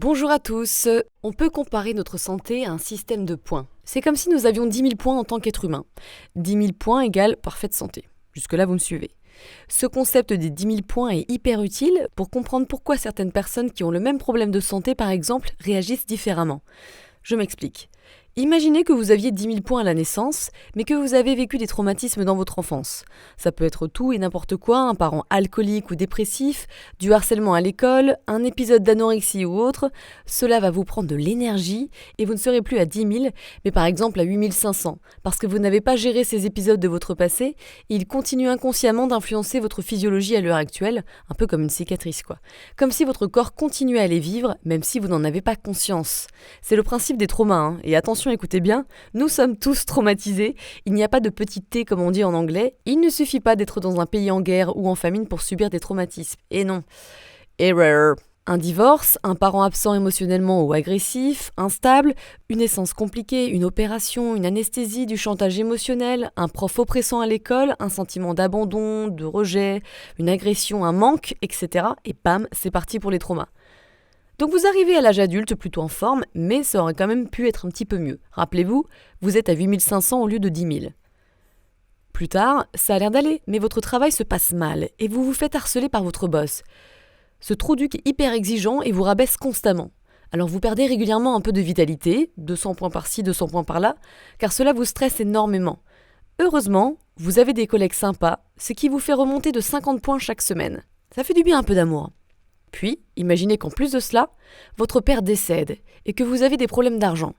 Bonjour à tous. On peut comparer notre santé à un système de points. C'est comme si nous avions 10 000 points en tant qu'être humain. 10 000 points égale parfaite santé. Jusque-là, vous me suivez. Ce concept des 10 000 points est hyper utile pour comprendre pourquoi certaines personnes qui ont le même problème de santé, par exemple, réagissent différemment. Je m'explique. Imaginez que vous aviez 10 000 points à la naissance, mais que vous avez vécu des traumatismes dans votre enfance. Ça peut être tout et n'importe quoi, un parent alcoolique ou dépressif, du harcèlement à l'école, un épisode d'anorexie ou autre. Cela va vous prendre de l'énergie et vous ne serez plus à 10 000, mais par exemple à 8 500, parce que vous n'avez pas géré ces épisodes de votre passé et ils continuent inconsciemment d'influencer votre physiologie à l'heure actuelle, un peu comme une cicatrice quoi. Comme si votre corps continuait à les vivre, même si vous n'en avez pas conscience. C'est le principe des traumas, et attention, écoutez bien, nous sommes tous traumatisés, il n'y a pas de petit T comme on dit en anglais, il ne suffit pas d'être dans un pays en guerre ou en famine pour subir des traumatismes, et non. Error. Un divorce, un parent absent émotionnellement ou agressif, instable, une naissance compliquée, une opération, une anesthésie, du chantage émotionnel, un prof oppressant à l'école, un sentiment d'abandon, de rejet, une agression, un manque, etc. Et bam, c'est parti pour les traumas. Donc vous arrivez à l'âge adulte plutôt en forme, mais ça aurait quand même pu être un petit peu mieux. Rappelez-vous, vous êtes à 8 500 au lieu de 10 000. Plus tard, ça a l'air d'aller, mais votre travail se passe mal et vous vous faites harceler par votre boss. Ce trou-duc est hyper exigeant et vous rabaisse constamment. Alors vous perdez régulièrement un peu de vitalité, 200 points par-ci, 200 points par-là, car cela vous stresse énormément. Heureusement, vous avez des collègues sympas, ce qui vous fait remonter de 50 points chaque semaine. Ça fait du bien un peu d'amour. Puis, imaginez qu'en plus de cela, votre père décède et que vous avez des problèmes d'argent.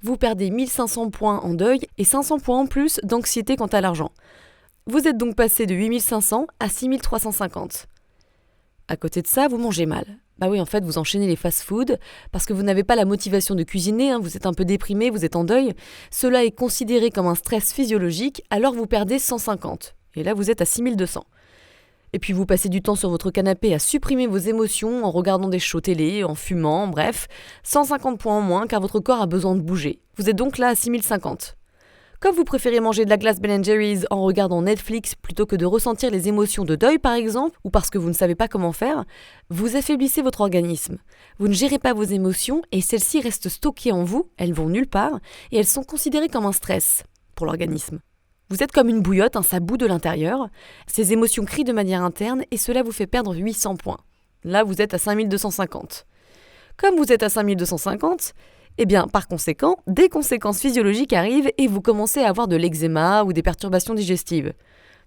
Vous perdez 1500 points en deuil et 500 points en plus d'anxiété quant à l'argent. Vous êtes donc passé de 8500 à 6350. À côté de ça, vous mangez mal. Bah oui, en fait, vous enchaînez les fast-food parce que vous n'avez pas la motivation de cuisiner, vous êtes un peu déprimé, vous êtes en deuil. Cela est considéré comme un stress physiologique, alors vous perdez 150. Et là, vous êtes à 6200. Et puis vous passez du temps sur votre canapé à supprimer vos émotions en regardant des shows télé, en fumant, bref, 150 points en moins car votre corps a besoin de bouger. Vous êtes donc là à 6050. Comme vous préférez manger de la glace Ben & Jerry's en regardant Netflix plutôt que de ressentir les émotions de deuil par exemple, ou parce que vous ne savez pas comment faire, vous affaiblissez votre organisme. Vous ne gérez pas vos émotions et celles-ci restent stockées en vous, elles vont nulle part, et elles sont considérées comme un stress pour l'organisme. Vous êtes comme une bouillotte, ça bout de l'intérieur. Ces émotions crient de manière interne et cela vous fait perdre 800 points. Là, vous êtes à 5250. Comme vous êtes à 5250, par conséquent, des conséquences physiologiques arrivent et vous commencez à avoir de l'eczéma ou des perturbations digestives.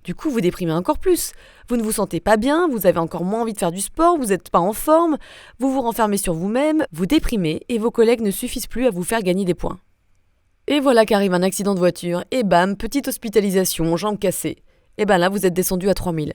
Du coup, vous déprimez encore plus. Vous ne vous sentez pas bien, vous avez encore moins envie de faire du sport, vous n'êtes pas en forme, vous vous renfermez sur vous-même, vous déprimez et vos collègues ne suffisent plus à vous faire gagner des points. Et voilà qu'arrive un accident de voiture, et bam, petite hospitalisation, jambe cassée. Et là, vous êtes descendu à 3000.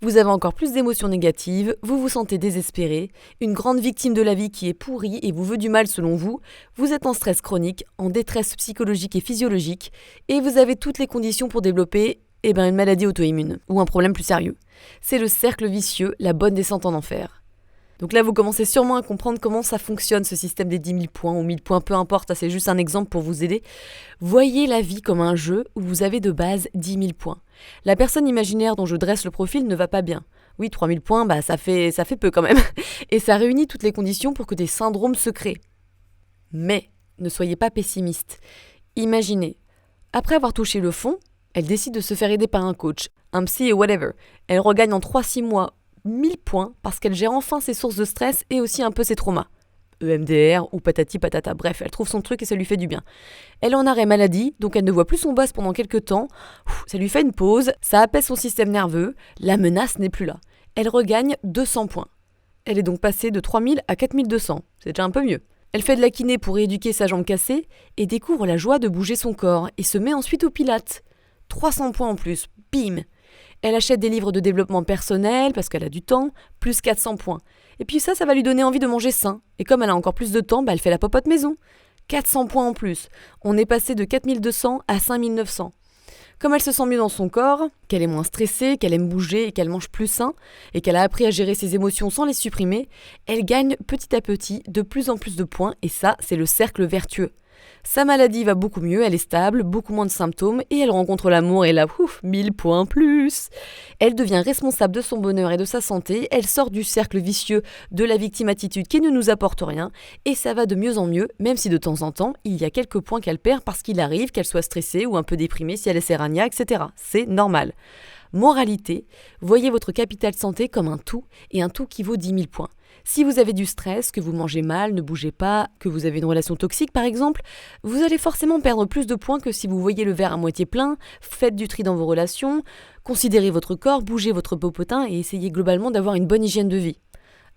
Vous avez encore plus d'émotions négatives, vous vous sentez désespéré, une grande victime de la vie qui est pourrie et vous veut du mal selon vous, vous êtes en stress chronique, en détresse psychologique et physiologique, et vous avez toutes les conditions pour développer une maladie auto-immune, ou un problème plus sérieux. C'est le cercle vicieux, la bonne descente en enfer. Donc là, vous commencez sûrement à comprendre comment ça fonctionne, ce système des 10 000 points ou 1000 points, peu importe, c'est juste un exemple pour vous aider. Voyez la vie comme un jeu où vous avez de base 10 000 points. La personne imaginaire dont je dresse le profil ne va pas bien. Oui, 3 000 points, ça fait peu quand même. Et ça réunit toutes les conditions pour que des syndromes se créent. Mais ne soyez pas pessimiste. Imaginez, après avoir touché le fond, elle décide de se faire aider par un coach, un psy et whatever. Elle regagne en 3-6 mois 1000 points parce qu'elle gère enfin ses sources de stress et aussi un peu ses traumas. EMDR ou patati patata, bref, elle trouve son truc et ça lui fait du bien. Elle est en arrêt maladie, donc elle ne voit plus son boss pendant quelques temps, ça lui fait une pause, ça apaise son système nerveux, la menace n'est plus là. Elle regagne 200 points. Elle est donc passée de 3000 à 4200, c'est déjà un peu mieux. Elle fait de la kiné pour rééduquer sa jambe cassée et découvre la joie de bouger son corps et se met ensuite au pilates. 300 points en plus, bim. Elle achète des livres de développement personnel parce qu'elle a du temps, plus 400 points. Et puis ça va lui donner envie de manger sain. Et comme elle a encore plus de temps, elle fait la popote maison. 400 points en plus. On est passé de 4200 à 5900. Comme elle se sent mieux dans son corps, qu'elle est moins stressée, qu'elle aime bouger et qu'elle mange plus sain, et qu'elle a appris à gérer ses émotions sans les supprimer, elle gagne petit à petit de plus en plus de points et ça, c'est le cercle vertueux. Sa maladie va beaucoup mieux, elle est stable, beaucoup moins de symptômes et elle rencontre l'amour et là, 1000 points plus. Elle devient responsable de son bonheur et de sa santé, elle sort du cercle vicieux de la victime-attitude qui ne nous apporte rien et ça va de mieux en mieux, même si de temps en temps, il y a quelques points qu'elle perd parce qu'il arrive qu'elle soit stressée ou un peu déprimée si elle est sérania, etc. C'est normal. Moralité, voyez votre capital santé comme un tout et un tout qui vaut 10 000 points. Si vous avez du stress, que vous mangez mal, ne bougez pas, que vous avez une relation toxique par exemple, vous allez forcément perdre plus de points que si vous voyez le verre à moitié plein, faites du tri dans vos relations, considérez votre corps, bougez votre popotin et essayez globalement d'avoir une bonne hygiène de vie.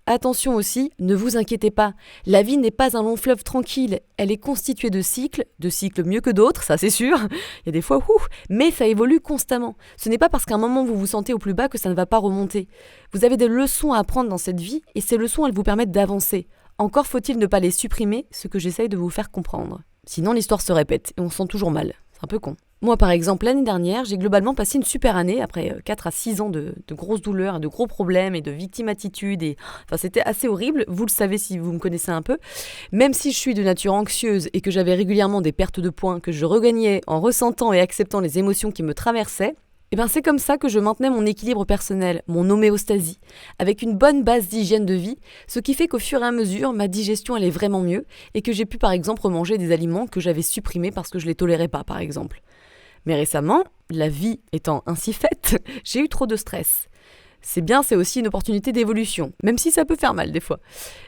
Attention aussi, ne vous inquiétez pas, la vie n'est pas un long fleuve tranquille, elle est constituée de cycles mieux que d'autres, ça c'est sûr, il y a des fois, mais ça évolue constamment. Ce n'est pas parce qu'à un moment vous vous sentez au plus bas que ça ne va pas remonter. Vous avez des leçons à apprendre dans cette vie et ces leçons elles vous permettent d'avancer. Encore faut-il ne pas les supprimer, ce que j'essaye de vous faire comprendre. Sinon l'histoire se répète et on se sent toujours mal, c'est un peu con. Moi, par exemple, l'année dernière, j'ai globalement passé une super année, après 4 à 6 ans de grosses douleurs, de gros problèmes et de victime-attitude. Enfin, c'était assez horrible, vous le savez si vous me connaissez un peu. Même si je suis de nature anxieuse et que j'avais régulièrement des pertes de points que je regagnais en ressentant et acceptant les émotions qui me traversaient, c'est comme ça que je maintenais mon équilibre personnel, mon homéostasie, avec une bonne base d'hygiène de vie, ce qui fait qu'au fur et à mesure, ma digestion allait vraiment mieux et que j'ai pu par exemple remanger des aliments que j'avais supprimés parce que je les tolérais pas, par exemple. Mais récemment, la vie étant ainsi faite, j'ai eu trop de stress. C'est bien, c'est aussi une opportunité d'évolution, même si ça peut faire mal des fois.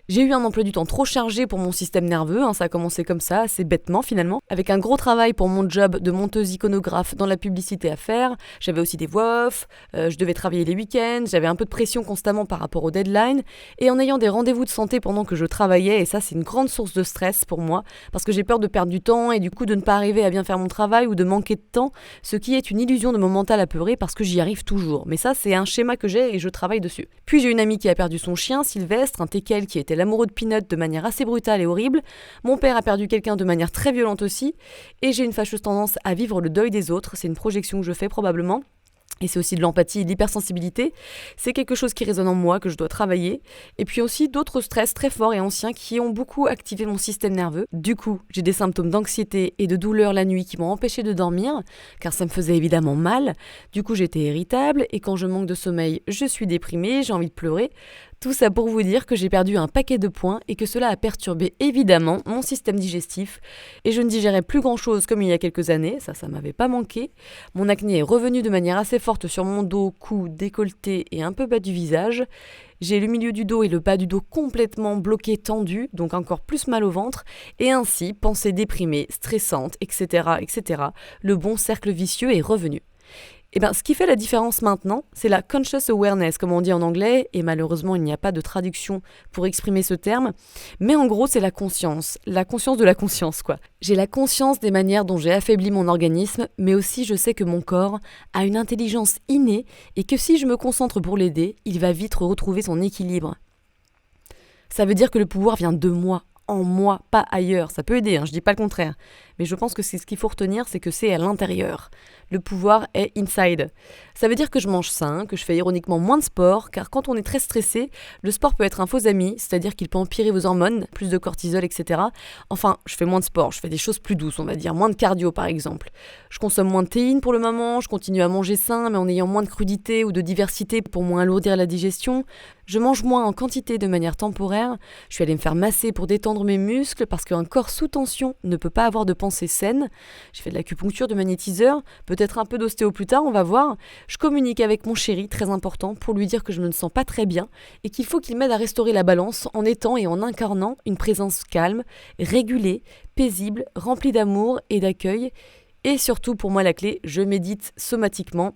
J'ai eu un emploi du temps trop chargé pour mon système nerveux, ça a commencé comme ça, assez bêtement finalement, avec un gros travail pour mon job de monteuse iconographe dans la publicité à faire, j'avais aussi des voix off, je devais travailler les week-ends, j'avais un peu de pression constamment par rapport aux deadlines, et en ayant des rendez-vous de santé pendant que je travaillais, et ça c'est une grande source de stress pour moi, parce que j'ai peur de perdre du temps et du coup de ne pas arriver à bien faire mon travail ou de manquer de temps, ce qui est une illusion de mon mental apeuré parce que j'y arrive toujours. Mais ça c'est un schéma que j'ai et je travaille dessus. Puis j'ai une amie qui a perdu son chien, Sylvestre, un teckel qui était l'amoureux de Peanut de manière assez brutale et horrible. Mon père a perdu quelqu'un de manière très violente aussi. Et j'ai une fâcheuse tendance à vivre le deuil des autres. C'est une projection que je fais probablement. Et c'est aussi de l'empathie et de l'hypersensibilité. C'est quelque chose qui résonne en moi, que je dois travailler. Et puis aussi d'autres stress très forts et anciens qui ont beaucoup activé mon système nerveux. Du coup, j'ai des symptômes d'anxiété et de douleur la nuit qui m'ont empêché de dormir, car ça me faisait évidemment mal. Du coup, j'étais irritable et quand je manque de sommeil, je suis déprimée, j'ai envie de pleurer. Tout ça pour vous dire que j'ai perdu un paquet de points et que cela a perturbé évidemment mon système digestif et je ne digérais plus grand chose comme il y a quelques années, ça m'avait pas manqué. Mon acné est revenu de manière assez forte sur mon dos, cou, décolleté et un peu bas du visage. J'ai le milieu du dos et le bas du dos complètement bloqués, tendus, donc encore plus mal au ventre, et ainsi, pensées déprimées, stressantes, etc., etc., le bon cercle vicieux est revenu. Ce qui fait la différence maintenant, c'est la conscious awareness, comme on dit en anglais, et malheureusement il n'y a pas de traduction pour exprimer ce terme, mais en gros c'est la conscience de la conscience quoi. J'ai la conscience des manières dont j'ai affaibli mon organisme, mais aussi je sais que mon corps a une intelligence innée et que si je me concentre pour l'aider, il va vite retrouver son équilibre. Ça veut dire que le pouvoir vient de moi, en moi, pas ailleurs. Ça peut aider, je dis pas le contraire. Mais je pense que ce qu'il faut retenir, c'est que c'est à l'intérieur. Le pouvoir est inside. Ça veut dire que je mange sain, que je fais ironiquement moins de sport, car quand on est très stressé, le sport peut être un faux ami, c'est-à-dire qu'il peut empirer vos hormones, plus de cortisol, etc. Enfin, je fais moins de sport, je fais des choses plus douces, on va dire, moins de cardio par exemple. Je consomme moins de théine pour le moment, je continue à manger sain, mais en ayant moins de crudité ou de diversité pour moins alourdir la digestion. Je mange moins en quantité de manière temporaire, je suis allée me faire masser pour détendre mes muscles, parce qu'un corps sous tension ne peut pas avoir de pensée saine. J'ai fait de l'acupuncture, de magnétiseur, peut-être un peu d'ostéo plus tard, on va voir. Je communique avec mon chéri, très important, pour lui dire que je ne me sens pas très bien et qu'il faut qu'il m'aide à restaurer la balance en étant et en incarnant une présence calme, régulée, paisible, remplie d'amour et d'accueil. Et surtout, pour moi la clé, je médite somatiquement.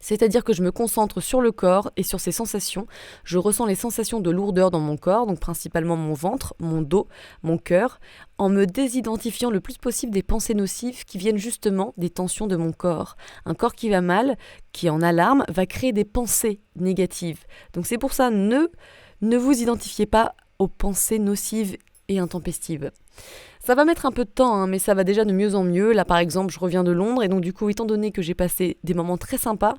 C'est-à-dire que je me concentre sur le corps et sur ses sensations. Je ressens les sensations de lourdeur dans mon corps, donc principalement mon ventre, mon dos, mon cœur, en me désidentifiant le plus possible des pensées nocives qui viennent justement des tensions de mon corps. Un corps qui va mal, qui est en alarme, va créer des pensées négatives. Donc c'est pour ça, ne vous identifiez pas aux pensées nocives et intempestives. Ça va mettre un peu de temps, hein, mais ça va déjà de mieux en mieux. Là, par exemple, je reviens de Londres et donc du coup, étant donné que j'ai passé des moments très sympas,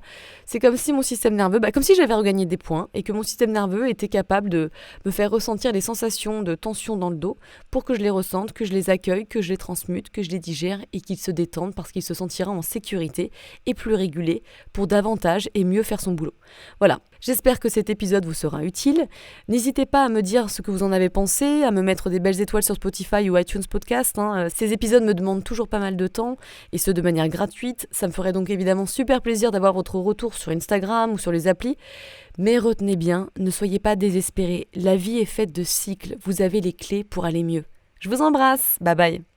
c'est comme si mon système nerveux, comme si j'avais regagné des points et que mon système nerveux était capable de me faire ressentir des sensations de tension dans le dos pour que je les ressente, que je les accueille, que je les transmute, que je les digère et qu'il se détende parce qu'il se sentira en sécurité et plus régulé pour davantage et mieux faire son boulot. Voilà, j'espère que cet épisode vous sera utile. N'hésitez pas à me dire ce que vous en avez pensé, à me mettre des belles étoiles sur Spotify ou iTunes Podcast. Ces épisodes me demandent toujours pas mal de temps et ce de manière gratuite. Ça me ferait donc évidemment super plaisir d'avoir votre retour sur Instagram ou sur les applis. Mais retenez bien, ne soyez pas désespérés. La vie est faite de cycles. Vous avez les clés pour aller mieux. Je vous embrasse. Bye bye.